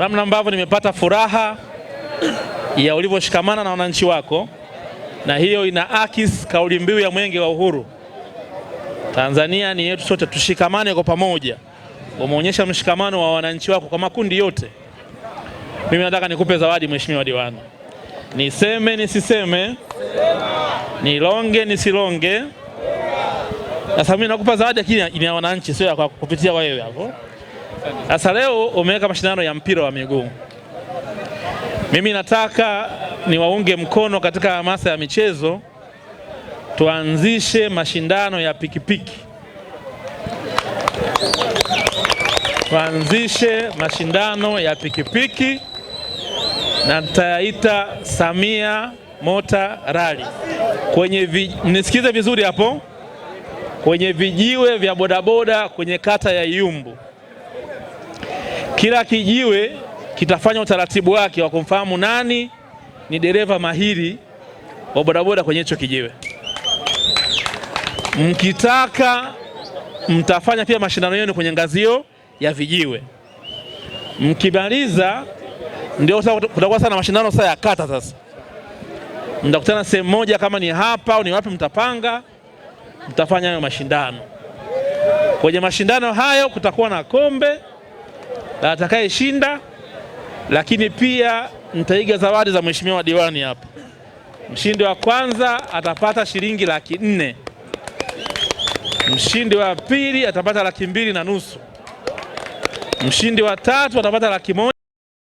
namna ambavyo nimepata furaha ya ulivyoshikamana na wananchi wako, na hiyo inaakisi kauli mbiu ya Mwenge wa Uhuru, Tanzania ni yetu sote, tushikamane kwa pamoja. Umeonyesha mshikamano wa wananchi wako kwa makundi yote. Mimi nataka nikupe zawadi Mheshimiwa Diwani. Niseme nisiseme, nilonge nisilonge. Sasa mimi nakupa zawadi lakini ya wananchi, sio kwa kupitia wewe hapo. Sasa leo umeweka mashindano ya mpira wa miguu. Mimi nataka niwaunge mkono katika hamasa ya michezo, tuanzishe mashindano ya pikipiki. Tuanzishe mashindano ya pikipiki na nitaita Samia Motor Rally. Mnisikize vizuri hapo. Kwenye vijiwe vya bodaboda kwenye kata ya Iyumbu. Kila kijiwe kitafanya utaratibu wake wa kumfahamu nani ni dereva mahiri wa bodaboda kwenye hicho kijiwe. Mkitaka mtafanya pia mashindano yenu kwenye ngazio ya vijiwe. Mkimaliza ndio kutakuwa sana mashindano sasa ya kata. Sasa mtakutana sehemu moja, kama ni hapa au ni wapi, mtapanga mtafanya hayo mashindano. Kwenye mashindano hayo kutakuwa na kombe la atakayeshinda, lakini pia nitaiga zawadi za Mheshimiwa Diwani hapa. Mshindi wa kwanza atapata shilingi 400,000. Mshindi wa pili atapata 2,500,000. Mshindi wa tatu atapata 100,000.